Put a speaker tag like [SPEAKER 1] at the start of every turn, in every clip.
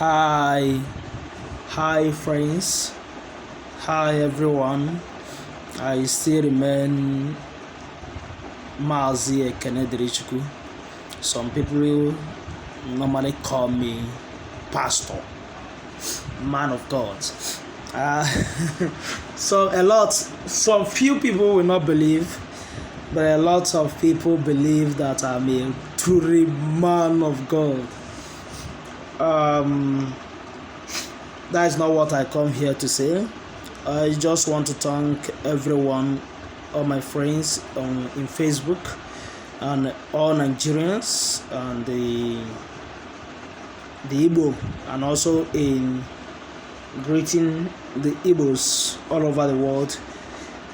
[SPEAKER 1] Hi, hi friends, hi everyone. I still remain Mazi Ekenedirichukwu. Some people normally call me Pastor, Man of God. Uh, some few people will not believe, but a lot of people believe that I'm a truly man of God. That is not what I come here to say. I just want to thank everyone, all my friends in Facebook, and all Nigerians, and the Igbo, and also in greeting the Igbos all over the world.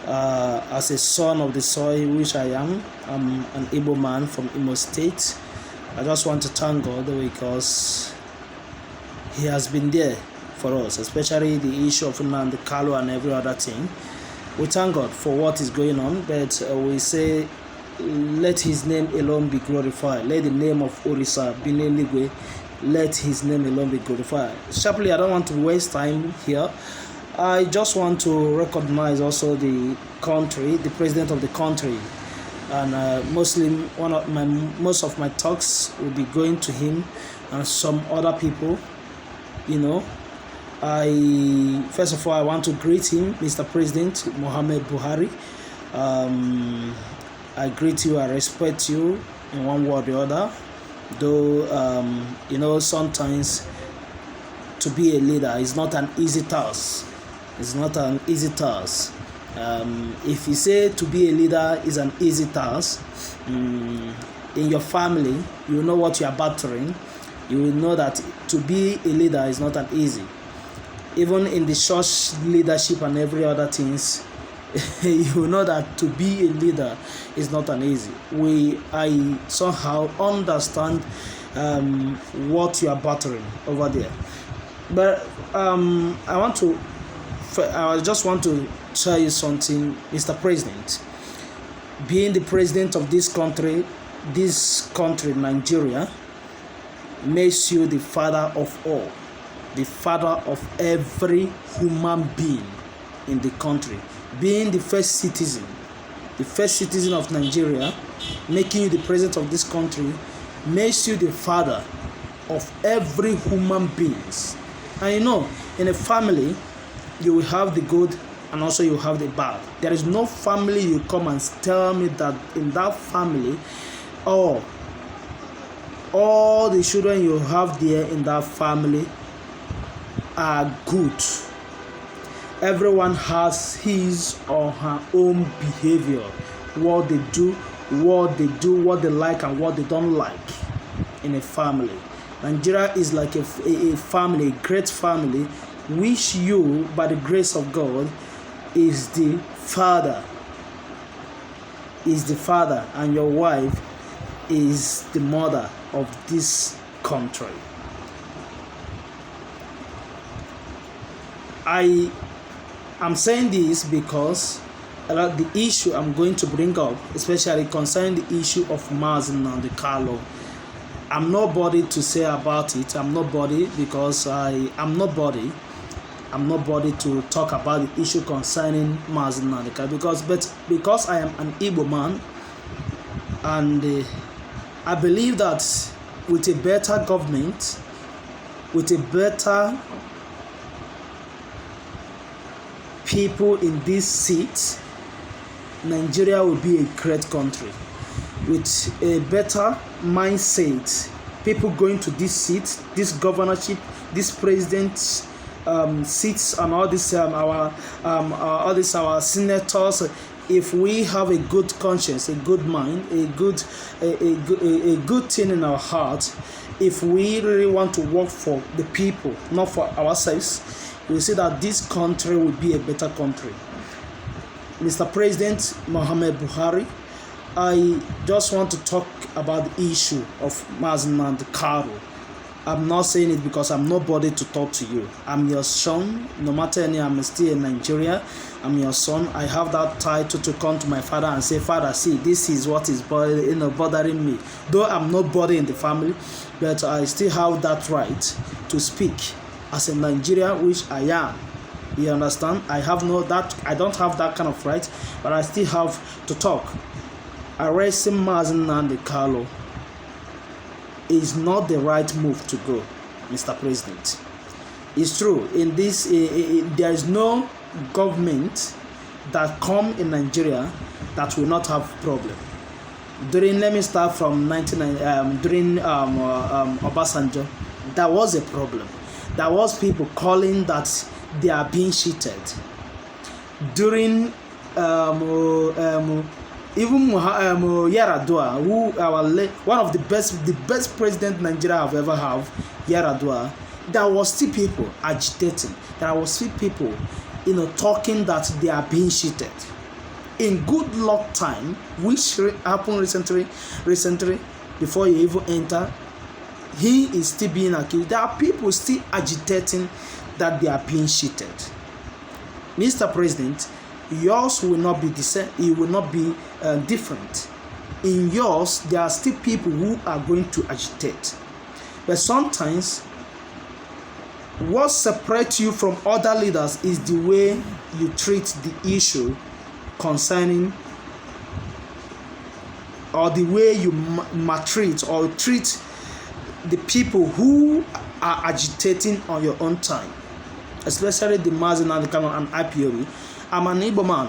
[SPEAKER 1] As a son of the soil, which I am, I'm an Igbo man from Imo State. I just want to thank God because He has been there for us, especially the issue of Nnamdi, karu, and every other thing. We thank God for what is going on, but we say, let His name alone be glorified. Let the name of Orisa be Ligwe. Let His name alone be glorified. Sharply, I don't want to waste time here. I just want to recognize also the country, the president of the country, and most of my talks will be going to him and some other people. First of all, I want to greet him, Mr. President Muhammad Buhari. I greet you, I respect you in one word or the other. Though, sometimes to be a leader is not an easy task. It's not an easy task. If you say to be a leader is an easy task, in your family, you know what you are battering. You will know that to be a leader is not an easy. Even in the church leadership and every other things, you know that to be a leader is not an easy. I somehow understand what you are battering over there. But I just want to tell you something, Mr. President. Being the president of this country, Nigeria, makes you the father of all, the father of every human being in the country. Being the first citizen of Nigeria, making you the president of this country, makes you the father of every human beings. And in a family, you will have the good and also you have the bad. There is no family you come and tell me that in that family, all the children you have there in that family are good. Everyone has his or her own behavior, what they do, what they like and what they don't like in a family. Nigeria is like a family, a great family, which you, by the grace of God, is the father, and your wife is the mother of this country. I am saying this because the issue I'm going to bring up, especially concerning the issue of Nnamdi Karu, I'm nobody to say about it. I'm nobody because I'm nobody to talk about the issue concerning Nnamdi Karu because I am an Igbo man, and I believe that with a better government, with a better people in this seat, Nigeria will be a great country. With a better mindset, people going to this seat, this governorship, this president seats, and all this our senators. If we have a good conscience, a good mind, a good thing in our heart, if we really want to work for the people, not for ourselves, we see that this country will be a better country. Mr. President Muhammad Buhari, I just want to talk about the issue of Nnamdi Karu. I'm not saying it because I'm nobody to talk to you. I'm your son. No matter any, I'm still in Nigeria. I'm your son. I have that title to come to my father and say, Father, see, this is what is bothering me. Though I'm nobody in the family, but I still have that right to speak as a Nigerian, which I am. You understand? I don't have that kind of right, but I still have to talk. Arresting Nnamdi Karu is not the right move to go, Mr. President. It's true. In this, there is no government that come in Nigeria that will not have problem. Let me start from during Obasanjo, there was a problem. There was people calling that they are being cheated. During even Yaradua, who one of the best president Nigeria have ever have, Yaradua, there was still people agitating. There was still people, talking that they are being cheated. In good luck time, which happened recently, before you even enter, he is still being accused. There are people still agitating that they are being cheated. Mr. President, yours will not be the same. It will not be different. In yours, there are still people who are going to agitate. But sometimes, what separates you from other leaders is the way you treat the issue concerning, or the way you maltreat or treat the people who are agitating on your own time, especially the Mazen and IPOB. I'm an Igbo man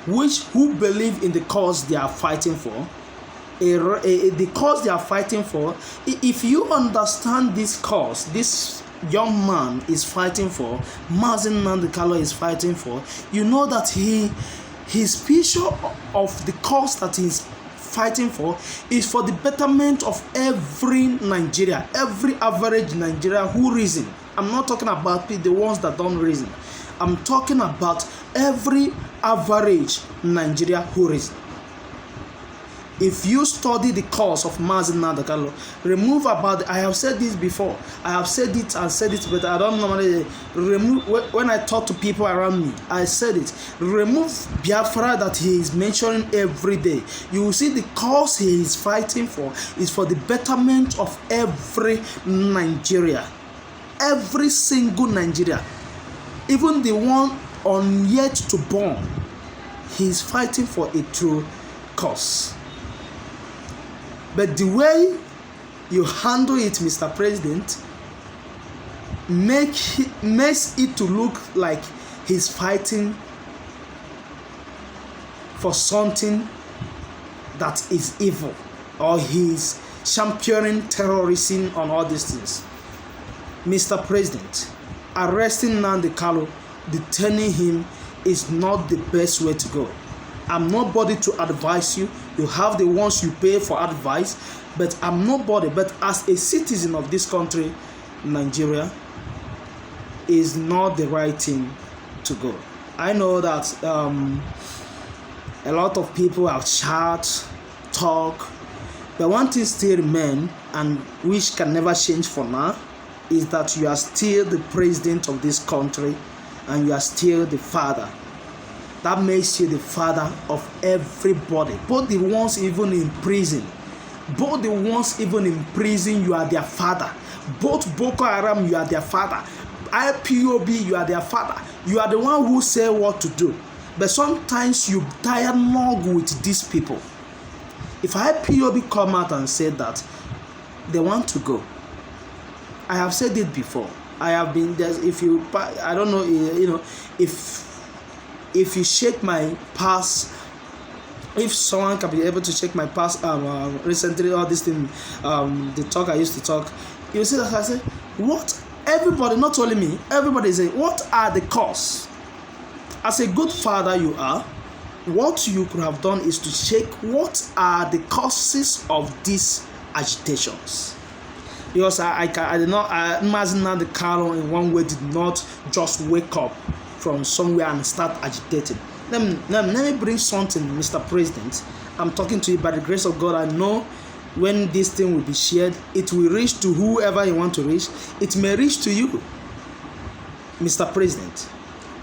[SPEAKER 1] who believe in the cause they are fighting for. The cause they are fighting for, if you understand this cause, this young man is fighting for, Mazen Nnamdi Karu is fighting for, you know that his picture of the cause that he's fighting for is for the betterment of every Nigeria, every average Nigeria who reason. I'm not talking about the ones that don't reason. I'm talking about every average Nigeria who reason. If you study the cause of Mazen Nnamdi Karu, remove about it. I have said this before. I have said it and said it, but I don't normally remove. When I talk to people around me, I said it. Remove Biafra that he is mentioning every day. You will see the cause he is fighting for is for the betterment of every Nigeria. Every single Nigeria. Even the one on yet to born. He is fighting for a true cause. But the way you handle it, Mr. President, makes it to look like he's fighting for something that is evil, or he's championing terrorism on all these things. Mr. President, arresting Nnamdi Karu, detaining him is not the best way to go. I'm nobody to advise you. You have the ones you pay for advice, but I'm nobody. But as a citizen of this country, Nigeria, is not the right thing to go. I know that a lot of people have chat, talk, but one thing still remains, and which can never change for now, is that you are still the president of this country, and you are still the father. That makes you the father of everybody. Both the ones even in prison. Both the ones even in prison, you are their father. Both Boko Haram, you are their father. IPOB, you are their father. You are the one who say what to do. But sometimes you dialogue with these people. If IPOB come out and say that they want to go, I have said it before. I have been there. If you, I don't know, if you check my past, if someone can be able to check my past, recently, all this thing, the talk I used to talk, you see that I say, what everybody, not only me, everybody say, what are the cause? As a good father you are, what you could have done is to check what are the causes of these agitations. Because I did not, Mazen Nnamdi Karu in one way did not just wake up from somewhere and start agitating. Let me bring something, Mr. President. I'm talking to you by the grace of God. I know when this thing will be shared, it will reach to whoever you want to reach. It may reach to you, Mr. President.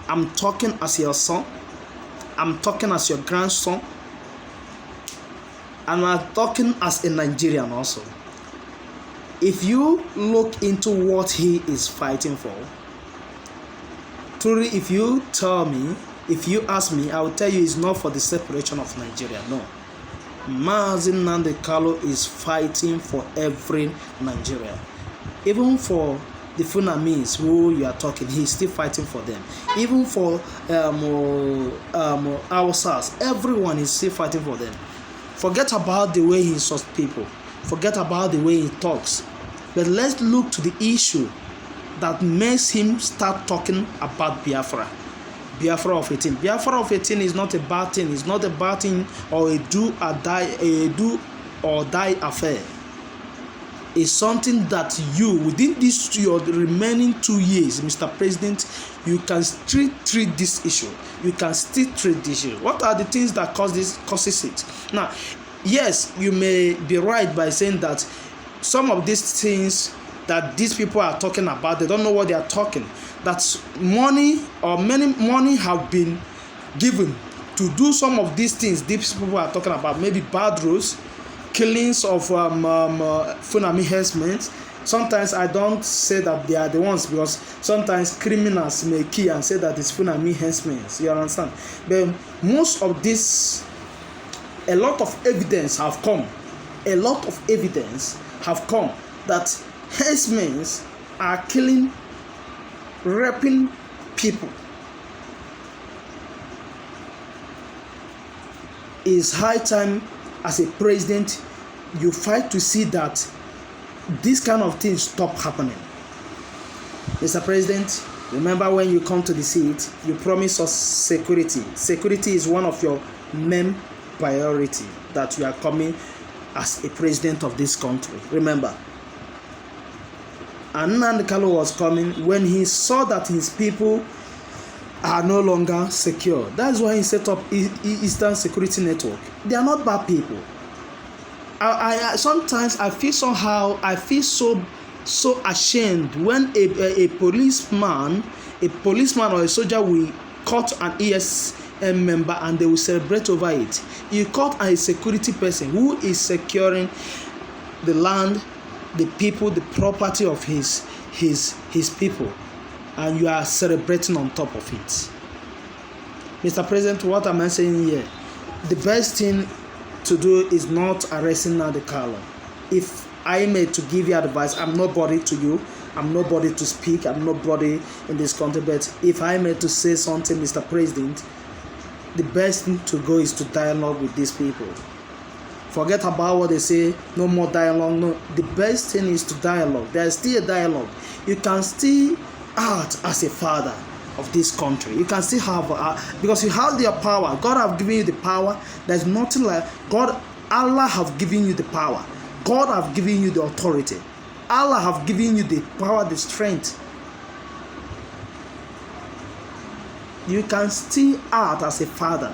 [SPEAKER 1] I'm talking as your son. I'm talking as your grandson. And I'm talking as a Nigerian also. If you look into what he is fighting for, truly, if you ask me, I will tell you it's not for the separation of Nigeria. No. Mazi Nnamdi Kalu is fighting for every Nigeria. Even for the Funamis who you are talking, he's still fighting for them. Even for Hausas, everyone is still fighting for them. Forget about the way he insults people. Forget about the way he talks. But let's look to the issue that makes him start talking about Biafra. Biafra of 18. Biafra of 18 is not a bad thing. It's not a bad thing or a do or die affair. It's something that you, within this your remaining 2 years, Mr. President, you can still treat this issue. You can still treat this issue. What are the things that causes it? Now, yes, you may be right by saying that some of these things that these people are talking about, they don't know what they are talking. That money or many money have been given to do some of these things these people are talking about. Maybe bad roads, killings of Fulani herdsmen. Sometimes I don't say that they are the ones, because sometimes criminals may kill and say that it's Fulani herdsmen. You understand? But most of this, a lot of evidence have come. A lot of evidence have come that herdsmen are killing, raping people. It's high time as a president you fight to see that this kind of things stop happening. Mr. President, remember when you come to the seat, you promise us security. Security is one of your main priority that you are coming as a president of this country. Remember. And Nnamdi Kalu was coming when he saw that his people are no longer secure. That's why he set up Eastern Security Network. They are not bad people. I sometimes I feel so ashamed when a policeman or a soldier will caught an ESM member and they will celebrate over it. You caught a security person who is securing the land, the people, the property of his people, and you are celebrating on top of it. Mr. President, what am I saying here? The best thing to do is not arresting Nnamdi Kalu. If I may to give you advice, I'm nobody to you, I'm nobody to speak, I'm nobody in this country, but if I may to say something, Mr. President, the best thing to go is to dialogue with these people. Forget about what they say, no more dialogue. No, the best thing is to dialogue. There is still a dialogue. You can still act as a father of this country. You can still have, because you have their power. God have given you the power. There's nothing like God. Allah have given you the power. God have given you the authority. Allah have given you the power, the strength. You can still act as a father.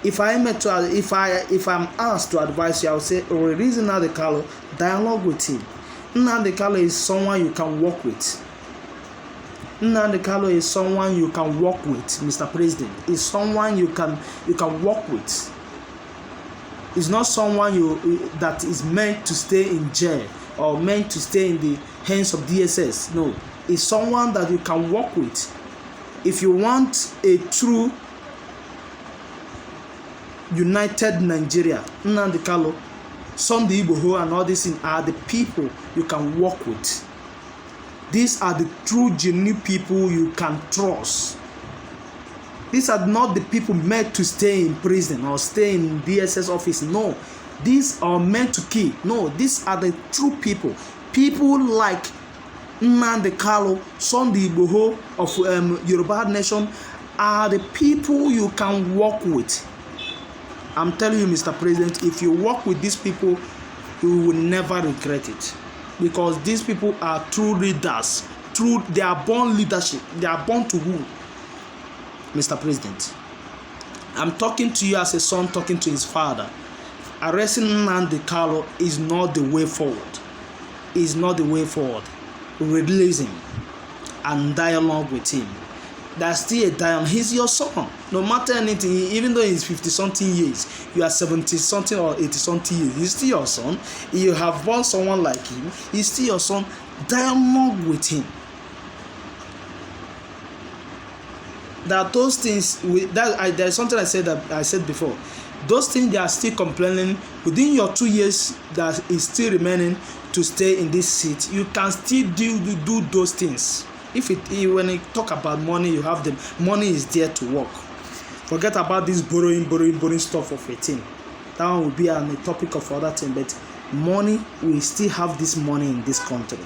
[SPEAKER 1] If I'm asked to advise you, I would say, release Nnamdi Kalu, dialogue with him. Nnamdi Kalu is someone you can work with. Nnamdi Kalu is someone you can work with, Mr. President. Is someone you can work with. It's not someone that is meant to stay in jail or meant to stay in the hands of DSS. No, it's someone that you can work with. If you want a true united Nigeria, Nnamdi Kalu, Sunday Igboho, and all these are the people you can work with. These are the true, genuine people you can trust. These are not the people meant to stay in prison or stay in DSS office. No, these are meant to kill. No, these are the true people. People like Nnamdi Kalu, Sunday Igboho of Yoruba Nation are the people you can work with. I'm telling you, Mr. President, if you work with these people, you will never regret it. Because these people are true leaders. They are born leadership. They are born to rule. Mr. President, I'm talking to you as a son talking to his father. Arresting Nnamdi Kalu is not the way forward. Is not the way forward. Release him and dialogue with him. that's still a diamond. He's your son. No matter anything, even though he's 50 something years, you are 70 something or 80 something years, he's still your son. If you have born someone like him, he's still your son. Dialogue with him. That those things there's something I said before. Those things they are still complaining within your 2 years that is still remaining to stay in this seat. You can still do those things. When you talk about money, you have them. Money is there to work. Forget about this borrowing stuff of a thing. That one will be a topic of other thing. But money, we still have this money in this country.